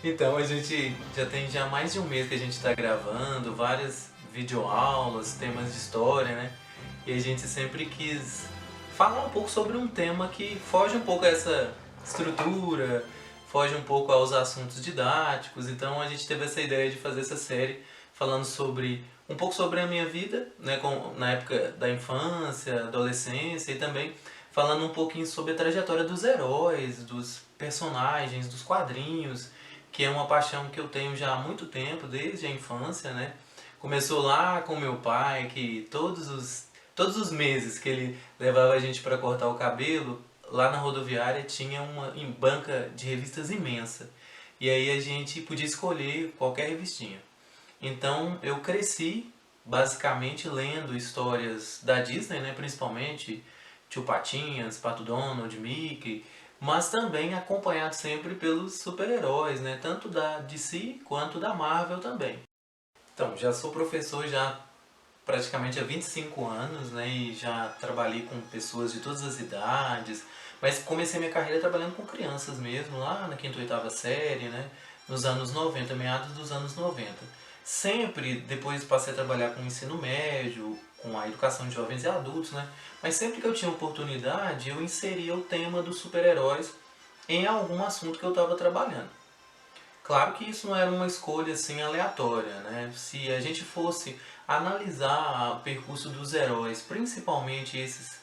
Então, a gente já tem mais de um mês que a gente está gravando várias videoaulas, temas de história, né? E a gente sempre quis falar um pouco sobre um tema que foge um pouco a essa estrutura, foge um pouco aos assuntos didáticos. Então, a gente teve essa ideia de fazer essa série falando sobre um pouco sobre a minha vida, né, na época da infância, adolescência, e também falando um pouquinho sobre a trajetória dos heróis, dos personagens, dos quadrinhos, que é uma paixão que eu tenho já há muito tempo, desde a infância, né? Começou lá com meu pai, que todos os meses que ele levava a gente para cortar o cabelo, lá na rodoviária tinha uma banca de revistas imensa. E aí a gente podia escolher qualquer revistinha. Então eu cresci basicamente lendo histórias da Disney, né, principalmente Tio Patinhas, Pato Donald, Mickey, mas também acompanhado sempre pelos super-heróis, né, tanto da DC quanto da Marvel também. Então, já sou professor já praticamente há 25 anos, né, e já trabalhei com pessoas de todas as idades, mas comecei minha carreira trabalhando com crianças mesmo, lá na quinta ou oitava série, né, nos anos 90, meados dos anos 90. Sempre, depois passei a trabalhar com o ensino médio, com a educação de jovens e adultos, né, mas sempre que eu tinha oportunidade, eu inseria o tema dos super-heróis em algum assunto que eu estava trabalhando. Claro que isso não era uma escolha assim aleatória, né? Se a gente fosse analisar o percurso dos heróis, principalmente esses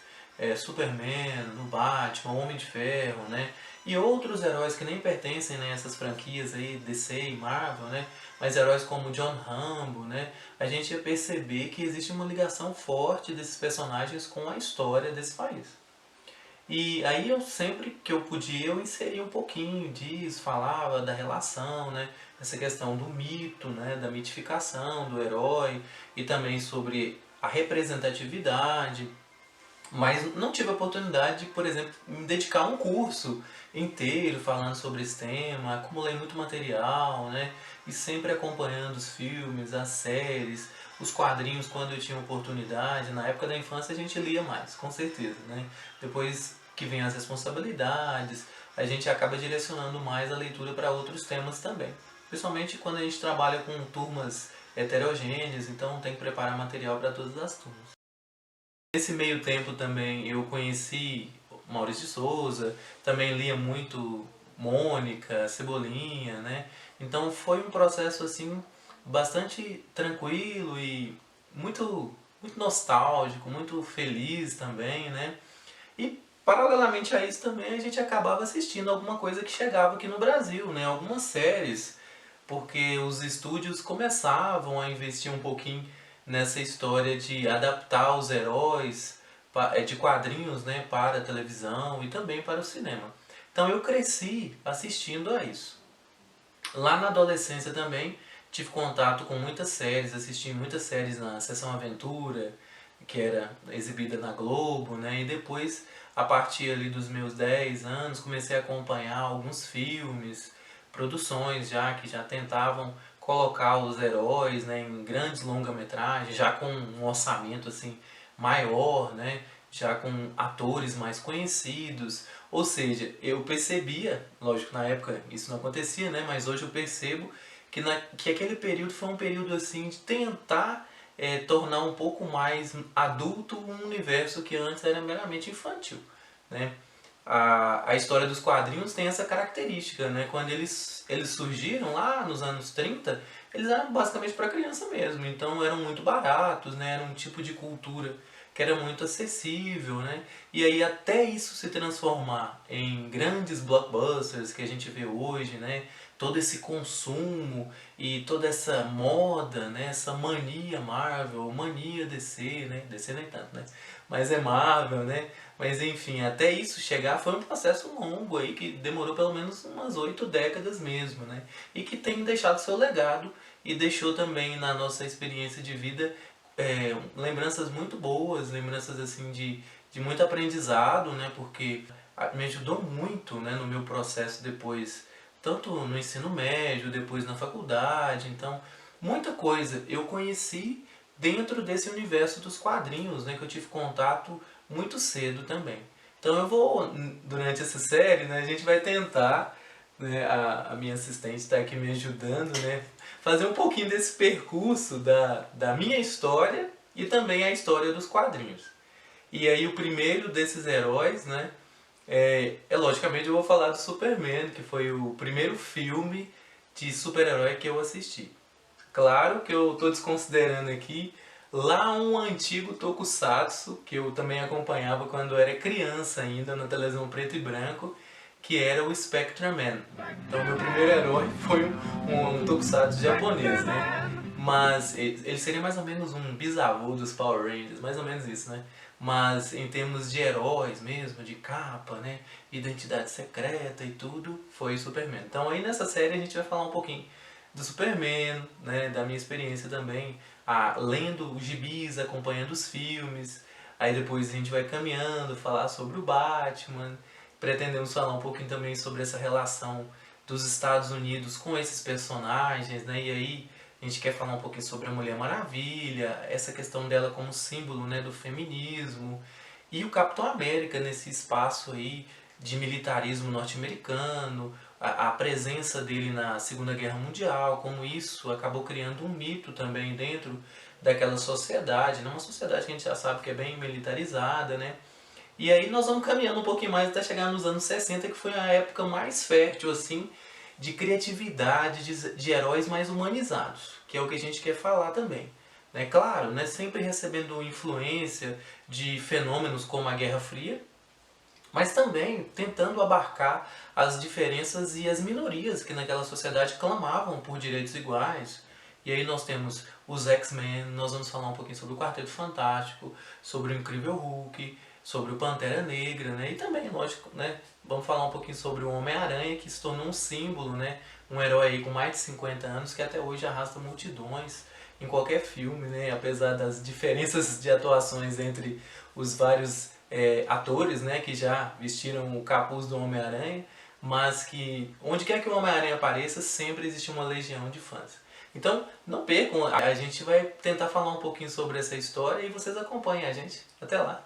Superman, no Batman, Homem de Ferro, né? E outros heróis que nem pertencem, né, a essas franquias aí, DC e Marvel, né? Mas heróis como John Rambo, né? A gente ia perceber que existe uma ligação forte desses personagens com a história desse país. E aí eu sempre que eu podia, eu inseria um pouquinho disso, falava da relação, né? Essa questão do mito, né? Da mitificação do herói e também sobre a representatividade. Mas não tive a oportunidade de, por exemplo, me dedicar a um curso inteiro falando sobre esse tema, acumulei muito material, né? E sempre acompanhando os filmes, as séries, os quadrinhos quando eu tinha oportunidade. Na época da infância a gente lia mais, com certeza, né? Depois que vem as responsabilidades, a gente acaba direcionando mais a leitura para outros temas também. Principalmente quando a gente trabalha com turmas heterogêneas, então tem que preparar material para todas as turmas. Nesse meio tempo também eu conheci Maurício de Souza, também lia muito Mônica, Cebolinha, né? Então foi um processo assim bastante tranquilo e muito nostálgico, muito feliz também, né? E paralelamente a isso também a gente acabava assistindo alguma coisa que chegava aqui no Brasil, né? Algumas séries, porque os estúdios começavam a investir um pouquinho nessa história de adaptar os heróis de quadrinhos, né, para a televisão e também para o cinema. Então eu cresci assistindo a isso. Lá na adolescência também tive contato com muitas séries, assisti muitas séries na Sessão Aventura, que era exibida na Globo, né? E depois, a partir ali dos meus 10 anos, comecei a acompanhar alguns filmes, produções já que já tentavam colocar os heróis, né, em grandes longa-metragens, já com um orçamento assim maior, né? Já com atores mais conhecidos. Ou seja, eu percebia, lógico, na época isso não acontecia, né? Mas hoje eu percebo que aquele período foi um período assim de tentar tornar um pouco mais adulto um universo que antes era meramente infantil, né? A história dos quadrinhos tem essa característica, né? Quando eles surgiram lá nos anos 30, eles eram basicamente para criança mesmo, então eram muito baratos, né? Era um tipo de cultura que era muito acessível, né? E aí até isso se transformar em grandes blockbusters que a gente vê hoje, né? Todo esse consumo e toda essa moda, né? Essa mania Marvel, mania DC, né? DC nem tanto, né? Mas é Marvel, né? Mas enfim, até isso chegar foi um processo longo aí que demorou pelo menos umas 8 décadas mesmo, né? E que tem deixado seu legado e deixou também na nossa experiência de vida lembranças muito boas, lembranças assim de muito aprendizado, né? Porque me ajudou muito, né, no meu processo depois, tanto no ensino médio, depois na faculdade. Então, muita coisa eu conheci dentro desse universo dos quadrinhos, né, que eu tive contato muito cedo também. Então eu vou, durante essa série, né, a gente vai tentar né, a minha assistente está aqui me ajudando, né, fazer um pouquinho desse percurso da minha história e também a história dos quadrinhos. E aí o primeiro desses heróis, né, logicamente eu vou falar do Superman, que foi o primeiro filme de super-herói que eu assisti. Claro que eu estou desconsiderando aqui lá um antigo tokusatsu que eu também acompanhava quando eu era criança ainda na televisão preto e branco, que era o Spectreman. Então meu primeiro herói foi um tokusatsu japonês, né? Mas ele seria mais ou menos um bisavô dos Power Rangers, mais ou menos isso, né? Mas em termos de heróis mesmo, de capa, né? Identidade secreta e tudo, foi o Superman. Então aí nessa série a gente vai falar um pouquinho do Superman, né? Da minha experiência também, lendo os gibis, acompanhando os filmes. Aí depois a gente vai caminhando, falar sobre o Batman. Pretendemos falar um pouquinho também sobre essa relação dos Estados Unidos com esses personagens, né? E aí a gente quer falar um pouquinho sobre a Mulher Maravilha, essa questão dela como símbolo, né, do feminismo, e o Capitão América nesse espaço aí de militarismo norte-americano, a presença dele na Segunda Guerra Mundial, como isso acabou criando um mito também dentro daquela sociedade, né? Uma sociedade que a gente já sabe que é bem militarizada, né? E aí nós vamos caminhando um pouquinho mais até chegar nos anos 60, que foi a época mais fértil, assim, de criatividade, de heróis mais humanizados, que é o que a gente quer falar também. Né? Claro, né? Sempre recebendo influência de fenômenos como a Guerra Fria, mas também tentando abarcar as diferenças e as minorias que naquela sociedade clamavam por direitos iguais. E aí nós temos os X-Men, nós vamos falar um pouquinho sobre o Quarteto Fantástico, sobre o Incrível Hulk, sobre o Pantera Negra, né? E também, lógico, né? Vamos falar um pouquinho sobre o Homem-Aranha, que se tornou um símbolo, né? Um herói aí com mais de 50 anos que até hoje arrasta multidões em qualquer filme, né? Apesar das diferenças de atuações entre os vários atores, né? Que já vestiram o capuz do Homem-Aranha, mas que onde quer que o Homem-Aranha apareça, sempre existe uma legião de fãs. Então, não percam, a gente vai tentar falar um pouquinho sobre essa história e vocês acompanhem a gente. Até lá!